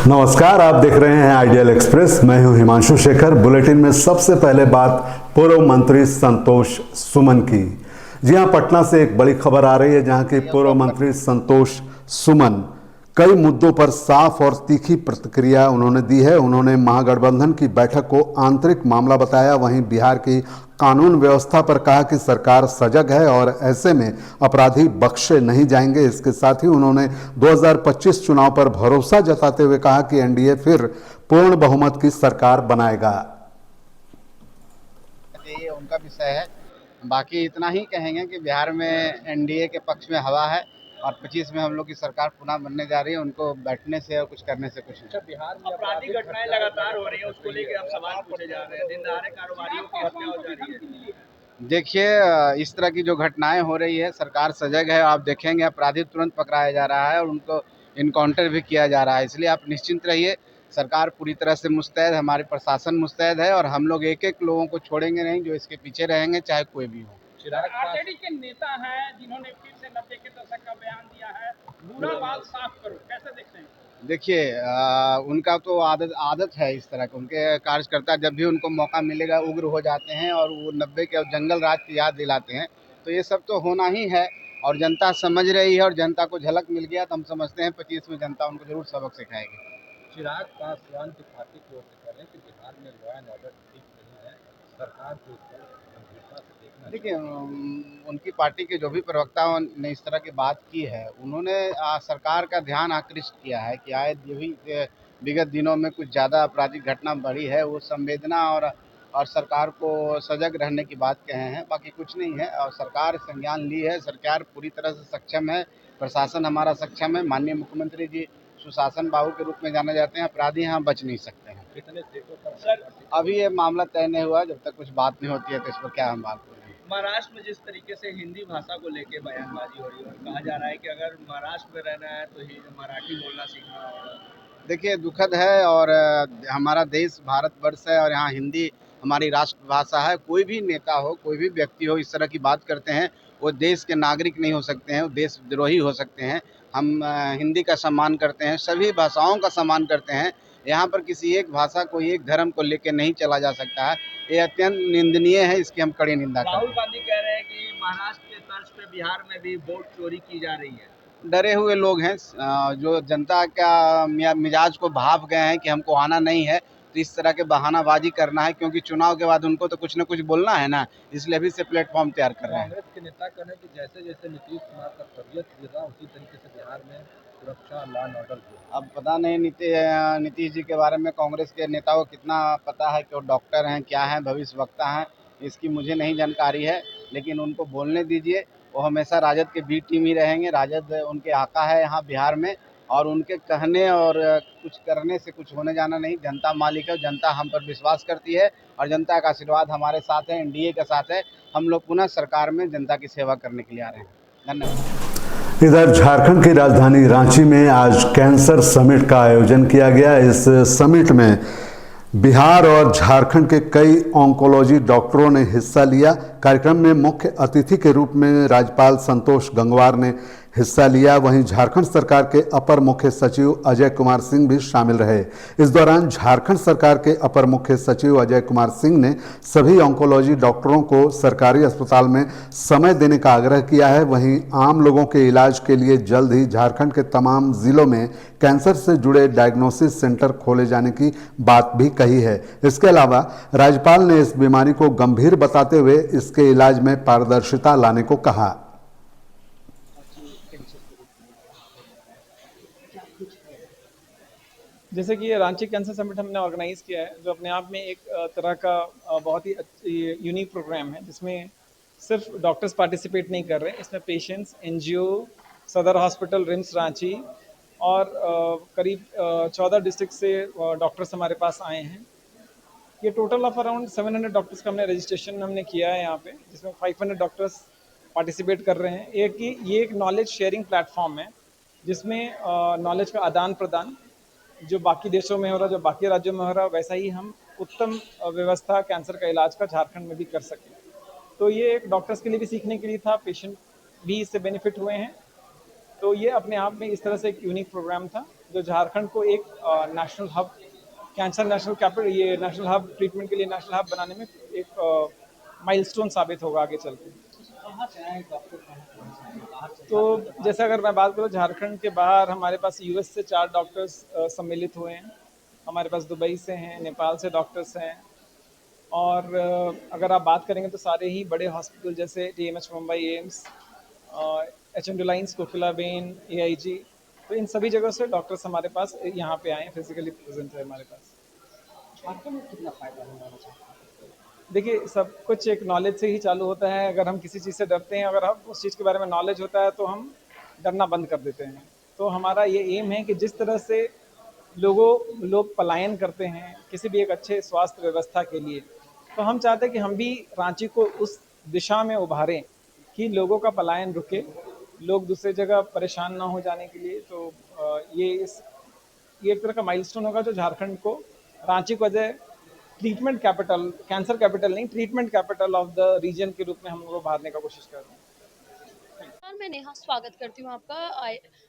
नमस्कार, आप देख रहे हैं आइडियल एक्सप्रेस। मैं हूं हिमांशु शेखर। बुलेटिन में सबसे पहले बात पूर्व मंत्री संतोष सुमन की। जी हां, पटना से एक बड़ी खबर आ रही है जहां के पूर्व मंत्री संतोष सुमन कई मुद्दों पर साफ और तीखी प्रतिक्रिया उन्होंने दी है। उन्होंने महागठबंधन की बैठक को आंतरिक मामला बताया। वहीं बिहार की कानून व्यवस्था पर कहा कि सरकार सजग है और ऐसे में अपराधी बख्शे नहीं जाएंगे। इसके साथ ही उन्होंने 2025 चुनाव पर भरोसा जताते हुए कहा कि एनडीए फिर पूर्ण बहुमत की सरकार बनाएगा। ये उनका विषय है। बाकी इतना ही कहेंगे कि बिहार में एनडीए के पक्ष में हवा है और 25 में हम लोग की सरकार पुनः बनने जा रही है। उनको बैठने से और कुछ करने से कुछ नहीं। अच्छा, बिहार में आपराधिक घटनाएं लगातार हो रही हैं, उसको लेकर अब सवाल पूछे जा रहे हैं। दिन दहाड़े कारोबारियों की हत्या हो जा रही है। देखिए, इस तरह की जो घटनाएं हो रही है, सरकार सजग है। आप देखेंगे अपराधी तुरंत पकड़ाया जा रहा है और उनको इनकाउंटर भी किया जा रहा है। इसलिए आप निश्चिंत रहिए, सरकार पूरी तरह से मुस्तैद है, हमारे प्रशासन मुस्तैद है और हम लोग एक एक लोगों को छोड़ेंगे नहीं जो इसके पीछे रहेंगे, चाहे कोई भी हो। आरजेडी के नेता हैं जिन्होंने फिर से 90 के दशक का बयान दिया है, बुरा बाल साफ करो, कैसे देखते हैं? देखिए, उनका तो आदत है इस तरह की। उनके कार्यकर्ता जब भी उनको मौका मिलेगा उग्र हो जाते हैं और वो 90 के जंगल राज की याद दिलाते हैं। तो ये सब तो होना ही है और जनता समझ रही है और जनता को झलक मिल गया तो हम समझते हैं 25 में जनता उनको जरूर सबक सिखाएगी। चिराग पासवान की पार्टी की ओर से कह रहे हैं कि बिहार में लॉ एंड ऑर्डर ठीक नहीं है, सरकार को इस पर गंभीरता से देखना चाहिए। देखिए, उनकी पार्टी के जो भी प्रवक्ताओं ने इस तरह की बात की है, उन्होंने सरकार का ध्यान आकृष्ट किया है कि आए जो भी विगत दिनों में कुछ ज़्यादा आपराधिक घटना बढ़ी है, वो संवेदना और सरकार को सजग रहने की बात कहे हैं। बाकी कुछ नहीं है और सरकार संज्ञान ली है। सरकार पूरी तरह से सक्षम है, प्रशासन हमारा सक्षम है। माननीय मुख्यमंत्री जी सुशासन बाबू के रूप में जाने जाते हैं। अपराधी यहाँ बच नहीं सकते हैं। कितने सीटों पर? अभी ये मामला तय नहीं हुआ, जब तक कुछ बात नहीं होती है तो इस पर क्या हम बात करें। महाराष्ट्र में जिस तरीके से हिंदी भाषा को लेके बयानबाजी हो रही है और कहा जा रहा है कि अगर महाराष्ट्र में रहना है तो मराठी बोलना सीखना होगा। देखिए, दुखद है और हमारा देश भारतवर्ष है और यहाँ हिंदी हमारी राष्ट्रभाषा है। कोई भी नेता हो, कोई भी व्यक्ति हो, इस तरह की बात करते हैं, वो देश के नागरिक नहीं हो सकते हैं, वो देशद्रोही हो सकते हैं। हम हिंदी का सम्मान करते हैं, सभी भाषाओं का सम्मान करते हैं। यहाँ पर किसी एक भाषा को, एक धर्म को लेकर नहीं चला जा सकता है। ये अत्यंत निंदनीय है, इसकी हम कड़ी निंदा करते हैं। राहुल गांधी कह रहे हैं कि महाराष्ट्र के तर्ज पे बिहार में भी वोट चोरी की जा रही है। डरे हुए लोग हैं, जो जनता का मिजाज को भाप गए हैं कि हमको आना नहीं है, तो इस तरह के बहानाबाजी करना है क्योंकि चुनाव के बाद उनको तो कुछ न कुछ बोलना है ना, इसलिए अभी से प्लेटफॉर्म तैयार कर रहे हैं। कांग्रेस के नेता कह रहे हैं कि जैसे जैसे नीतीश कुमार का तबियत गिरा उसी तरीके से बिहार में सुरक्षा लॉ एंड ऑर्डर गिरा। अब पता नहीं नीतीश जी के बारे में कांग्रेस के नेताओं को कितना पता है कि वो डॉक्टर हैं, क्या हैं, भविष्यवक्ता हैं, इसकी मुझे नहीं जानकारी है। लेकिन उनको बोलने दीजिए, वो हमेशा राजद के बी टीम ही रहेंगे। राजद उनके आका है यहाँ बिहार में और उनके कहने और कुछ करने से कुछ होने जाना नहीं। जनता मालिक है, जनता हम पर विश्वास करती है और जनता का आशीर्वाद हमारे साथ है, एनडीए के साथ है। हम लोग पुनः सरकार में जनता की सेवा करने के लिए आ रहे हैं। धन्यवाद। इधर झारखंड की राजधानी रांची में आज कैंसर समिट का आयोजन किया गया। इस समिट में बिहार और झारखंड के कई ऑन्कोलॉजी डॉक्टरों ने हिस्सा लिया। कार्यक्रम में मुख्य अतिथि के रूप में राज्यपाल संतोष गंगवार ने हिस्सा लिया। वहीं झारखंड सरकार के अपर मुख्य सचिव अजय कुमार सिंह भी शामिल रहे। इस दौरान झारखंड सरकार के अपर मुख्य सचिव अजय कुमार सिंह ने सभी ऑन्कोलॉजी डॉक्टरों को सरकारी अस्पताल में समय देने का आग्रह किया है। वहीं आम लोगों के इलाज के लिए जल्द ही झारखंड के तमाम जिलों में कैंसर से जुड़े डायग्नोसिस सेंटर खोले जाने की बात भी कही है। इसके अलावा राज्यपाल ने इस बीमारी को गंभीर बताते हुए इसके इलाज में पारदर्शिता लाने को कहा। जैसे कि ये रांची कैंसर समिट हमने ऑर्गेनाइज किया है, जो अपने आप में एक तरह का बहुत ही यूनिक प्रोग्राम है, जिसमें सिर्फ डॉक्टर्स पार्टिसिपेट नहीं कर रहे हैं। इसमें पेशेंट्स, एनजीओ, सदर हॉस्पिटल, रिम्स रांची और करीब 14 डिस्ट्रिक्ट से डॉक्टर्स हमारे पास आए हैं। ये टोटल ऑफ अराउंड 700 डॉक्टर्स का हमने रजिस्ट्रेशन हमने किया है यहाँ पे, जिसमें 500 डॉक्टर्स पार्टिसिपेट कर रहे हैं। ये एक नॉलेज शेयरिंग प्लेटफॉर्म है, जिसमें नॉलेज का आदान प्रदान जो बाकी देशों में हो रहा, जो बाकी राज्यों में हो रहा, वैसा ही हम उत्तम व्यवस्था कैंसर का इलाज का झारखंड में भी कर सकें। तो ये एक डॉक्टर्स के लिए भी सीखने के लिए था, पेशेंट भी इससे बेनिफिट हुए हैं। तो ये अपने आप में इस तरह से एक यूनिक प्रोग्राम था, जो झारखंड को एक national hub, cancer national capital, ये नेशनल हब ट्रीटमेंट के लिए नेशनल हब बनाने में एक माइलस्टोन साबित होगा आगे चल के। तो जैसे अगर मैं बात करूँ, झारखंड के बाहर हमारे पास यूएस से 4 डॉक्टर्स सम्मिलित हुए हैं, हमारे पास दुबई से हैं, नेपाल से डॉक्टर्स हैं, और अगर आप बात करेंगे तो सारे ही बड़े हॉस्पिटल जैसे TMH Mumbai, AIIMS, H.N.. Reliance, Kokilaben, AIG, तो इन सभी जगह से डॉक्टर्स हमारे पास यहाँ पे आए हैं, फिजिकली प्रेजेंट है हमारे पास। झारखंड में कितना फायदा होने वाला है? देखिए, सब कुछ एक नॉलेज से ही चालू होता है। अगर हम किसी चीज़ से डरते हैं, अगर हम उस चीज़ के बारे में नॉलेज होता है तो हम डरना बंद कर देते हैं। तो हमारा ये एम है कि जिस तरह से लोग पलायन करते हैं किसी भी एक अच्छे स्वास्थ्य व्यवस्था के लिए, तो हम चाहते हैं कि हम भी रांची को उस दिशा में उभारें कि लोगों का पलायन रुके, लोग दूसरी जगह परेशान ना हो जाने के लिए। तो ये एक तरह का माइलस्टोन होगा जो झारखंड को, रांची को as a treatment capital, cancer capital नहीं, treatment capital of the region के रूप में हम लोग उभारने का कोशिश कर रहे हैं। और मैं नेहा स्वागत करती हूँ आपका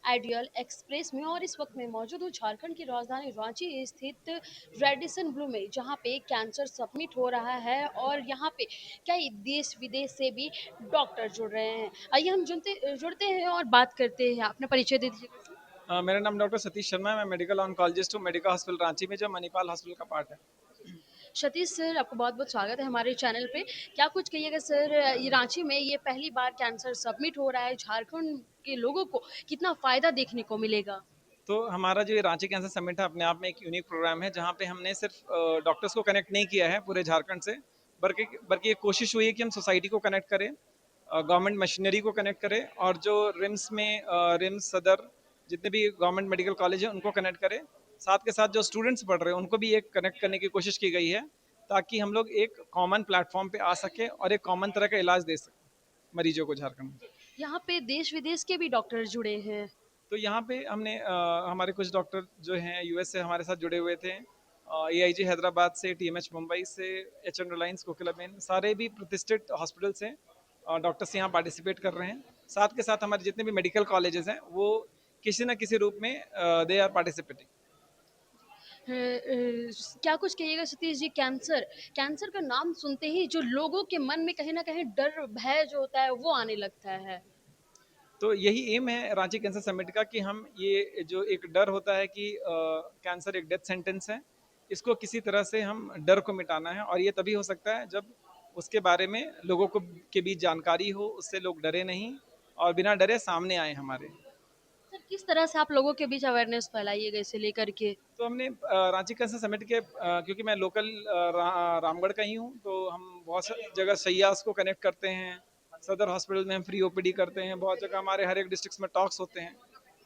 आइडियल एक्सप्रेस में, और इस वक्त मैं मौजूद हूँ झारखंड की राजधानी रांची स्थित रेडिसन ब्लू में, जहाँ पे कैंसर समिट हो रहा है और यहाँ पे कई देश विदेश से भी डॉक्टर जुड़ रहे हैं। आइए हम जुड़ते हैं और बात करते हैं। अपना परिचय दे दीजिए। मेरा नाम डॉक्टर सतीश शर्मा है, मैं मेडिकल ऑन्कोलॉजिस्ट हूँ, मेडिकल हॉस्पिटल रांची में, जो मणिपाल हॉस्पिटल का पार्ट है। सतीश सर, आपको बहुत बहुत स्वागत है हमारे चैनल पे। क्या कुछ कहिएगा सर, ये रांची में ये पहली बार कैंसर समिट हो रहा है, झारखंड के लोगों को कितना फ़ायदा देखने को मिलेगा? तो हमारा जो ये रांची कैंसर समिट है अपने आप में एक यूनिक प्रोग्राम है, जहाँ पे हमने सिर्फ डॉक्टर्स को कनेक्ट नहीं किया है पूरे झारखंड से, बल्कि एक कोशिश हुई है कि हम सोसाइटी को कनेक्ट करें, गवर्नमेंट मशीनरी को कनेक्ट करें, और जो रिम्स सदर जितने भी गवर्नमेंट मेडिकल कॉलेज हैं उनको कनेक्ट करें। साथ के साथ जो स्टूडेंट्स पढ़ रहे हैं उनको भी एक कनेक्ट करने की कोशिश की गई है, ताकि हम लोग एक कॉमन प्लेटफॉर्म पे आ सके और एक कॉमन तरह का इलाज दे सकें मरीजों को झारखंड में। यहाँ पे देश विदेश के भी डॉक्टर जुड़े हैं। तो यहाँ पे हमने हमारे कुछ डॉक्टर जो हैं यूएस से हमारे साथ जुड़े हुए थे, एआईजी हैदराबाद से, टीएमएच मुंबई से, एच.एन. रिलायंस, कोकिलाबेन, सारे भी प्रतिष्ठित हॉस्पिटल से डॉक्टर्स यहाँ पार्टिसिपेट कर रहे हैं। साथ के साथ हमारे जितने भी मेडिकल कॉलेजेस हैं वो किसी न किसी रूप में दे आर पार्टिसिपेटिंग। क्या कुछ कहिएगा सतीश जी, कैंसर का नाम सुनते ही जो लोगों के मन में कहीं ना कहीं डर भय जो होता है वो आने लगता है। तो यही एम है रांची कैंसर समिट का, कि हम ये जो एक डर होता है कि कैंसर एक डेथ सेंटेंस है, इसको किसी तरह से हम डर को मिटाना है, और ये तभी हो सकता है जब उसके बारे में लोगों को के बीच जानकारी हो, उससे लोग डरे नहीं और बिना डरे सामने आए हमारे। सर, किस तरह से आप लोगों के बीच अवेयरनेस फैलाइएगा इसे लेकर के? तो हमने रांची कैंसर समिट के क्योंकि मैं लोकल रामगढ़ का ही हूँ, तो हम बहुत जगह सैयास को कनेक्ट करते हैं, सदर हॉस्पिटल में हम फ्री ओपीडी करते हैं, बहुत जगह हमारे हर एक डिस्ट्रिक्ट में टॉक्स होते हैं,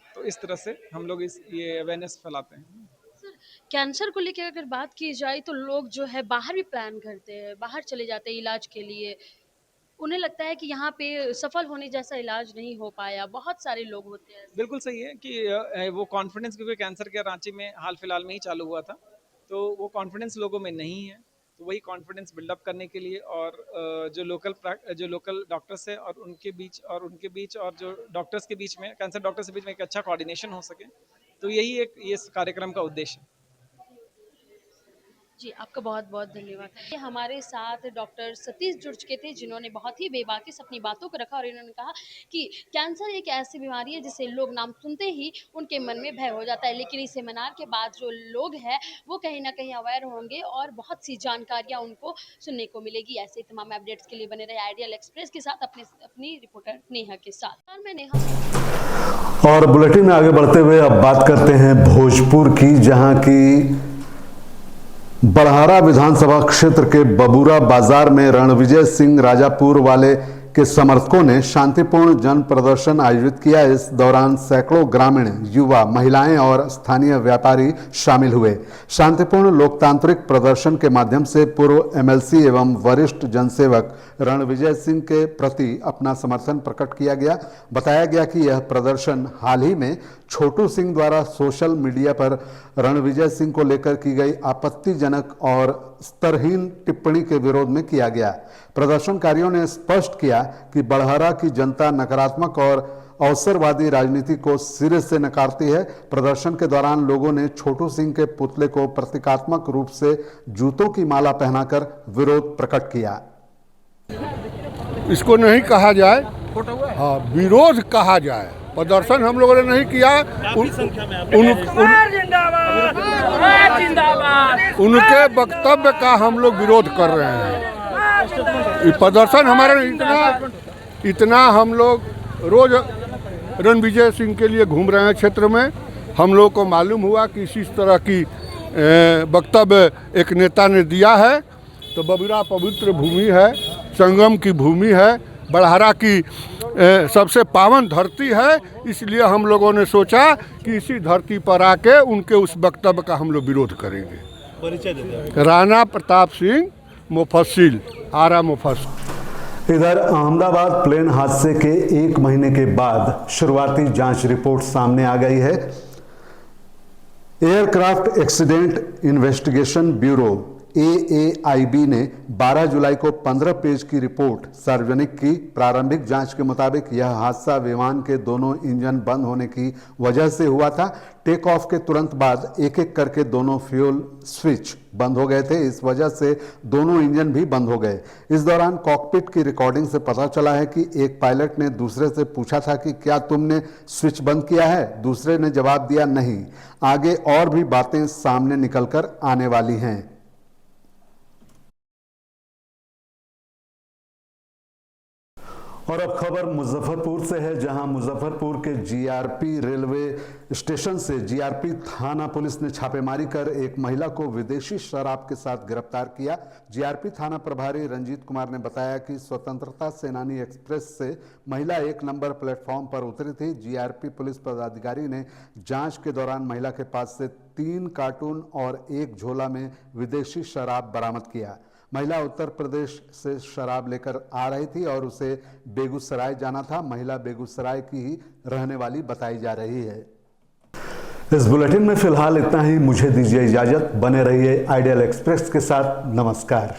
तो इस तरह से हम लोग ये अवेयरनेस फैलाते हैं। सर, कैंसर को लेकर अगर बात की जाए तो लोग जो है बाहर भी प्लान करते हैं, बाहर चले जाते हैं इलाज के लिए। उन्हें लगता है कि यहाँ पे सफल होने जैसा इलाज नहीं हो पाया। बहुत सारे लोग होते हैं। बिल्कुल सही है कि वो कॉन्फिडेंस, क्योंकि कैंसर के रांची में हाल फिलहाल में ही चालू हुआ था, तो वो कॉन्फिडेंस लोगों में नहीं है। तो वही कॉन्फिडेंस बिल्डअप करने के लिए, और जो लोकल डॉक्टर्स है और उनके बीच और जो डॉक्टर्स के बीच में, कैंसर डॉक्टर्स के बीच में एक अच्छा कोऑर्डिनेशन हो सके, तो यही ये कार्यक्रम का उद्देश्य है। जी, आपका बहुत बहुत धन्यवाद। ये हमारे साथ डॉक्टर सतीश जुड़ चुके थे, जिन्होंने बहुत ही बेबाकी से अपनी बातों को रखा और इन्होंने कहा कि कैंसर एक ऐसी बीमारी है जिसे लोग नाम सुनते ही उनके मन में भय हो जाता है, लेकिन इस सेमिनार के बाद जो लोग हैं वो कहीं ना कहीं अवेयर होंगे और बहुत सी जानकारियाँ उनको सुनने को मिलेगी। ऐसे ही तमाम अपडेट्स के लिए बने रहे आइडियल एक्सप्रेस के साथ, अपनी रिपोर्टर नेहा के साथ। और मैं नेहा, और बुलेटिन में आगे बढ़ते हुए अब बात करते हैं भोजपुर की, जहां की बड़हारा विधानसभा क्षेत्र के बबूरा बाजार में रणविजय सिंह राजापुर वाले के समर्थकों ने शांतिपूर्ण जन प्रदर्शन आयोजित किया। इस दौरान सैकड़ों ग्रामीण, युवा, महिलाएं और स्थानीय व्यापारी शामिल हुए। शांतिपूर्ण लोकतांत्रिक प्रदर्शन के माध्यम से पूर्व एमएलसी एवं वरिष्ठ जनसेवक रणविजय सिंह के प्रति अपना समर्थन प्रकट किया गया। बताया गया कि यह प्रदर्शन हाल ही में छोटू सिंह द्वारा सोशल मीडिया पर रणविजय सिंह को लेकर की गई आपत्तिजनक और स्तरहीन टिप्पणी के विरोध में किया गया। प्रदर्शनकारियों ने स्पष्ट किया कि बड़हरा की जनता नकारात्मक और अवसरवादी राजनीति को सिरे से नकारती है। प्रदर्शन के दौरान लोगों ने छोटू सिंह के पुतले को प्रतीकात्मक रूप से जूतों की माला पहनाकर विरोध प्रकट किया। इसको नहीं कहा जाए, हाँ विरोध कहा जाए। प्रदर्शन हम लोगों ने नहीं किया, उनके वक्तव्य का हम लोग विरोध कर रहे हैं। प्रदर्शन हमारे इतना हम लोग रोज रणविजय सिंह के लिए घूम रहे हैं क्षेत्र में। हम लोग को मालूम हुआ कि इसी तरह की वक्तव्य एक नेता ने दिया है। तो बबीरा पवित्र भूमि है, संगम की भूमि है, बड़हरा की सबसे पावन धरती है। इसलिए हम लोगों ने सोचा कि इसी धरती पर आके उनके उस वक्तव्य का हम लोग विरोध करेंगे। परिचय देते हैं। राणा प्रताप सिंह मुफस्सिल, आरा मुफस्सिल। इधर अहमदाबाद प्लेन हादसे के 1 महीने के बाद शुरुआती जांच रिपोर्ट सामने आ गई है। Aircraft accident investigation bureau AAIB ने 12 जुलाई को 15 पेज की रिपोर्ट सार्वजनिक की। प्रारंभिक जांच के मुताबिक यह हादसा विमान के दोनों इंजन बंद होने की वजह से हुआ था। टेक ऑफ के तुरंत बाद एक एक करके दोनों फ्यूल स्विच बंद हो गए थे। इस वजह से दोनों इंजन भी बंद हो गए। इस दौरान कॉकपिट की रिकॉर्डिंग से पता चला है कि एक पायलट ने दूसरे से पूछा था कि क्या तुमने स्विच बंद किया है? दूसरे ने जवाब दिया नहीं। आगे और भी बातें सामने निकलकर आने वाली हैं। और अब खबर मुजफ्फरपुर से है, जहां मुजफ्फरपुर के GRP रेलवे स्टेशन से GRP थाना पुलिस ने छापेमारी कर एक महिला को विदेशी शराब के साथ गिरफ्तार किया। GRP थाना प्रभारी रंजीत कुमार ने बताया कि स्वतंत्रता सेनानी एक्सप्रेस से महिला 1 नंबर प्लेटफॉर्म पर उतरी थी। GRP पुलिस पदाधिकारी ने जांच के दौरान महिला के पास से 3 कार्टून और 1 झोला में विदेशी शराब बरामद किया। महिला उत्तर प्रदेश से शराब लेकर आ रही थी और उसे बेगूसराय जाना था। महिला बेगूसराय की ही रहने वाली बताई जा रही है। इस बुलेटिन में फिलहाल इतना ही। मुझे दीजिए इजाजत। बने रहिए आइडियल एक्सप्रेस के साथ। नमस्कार।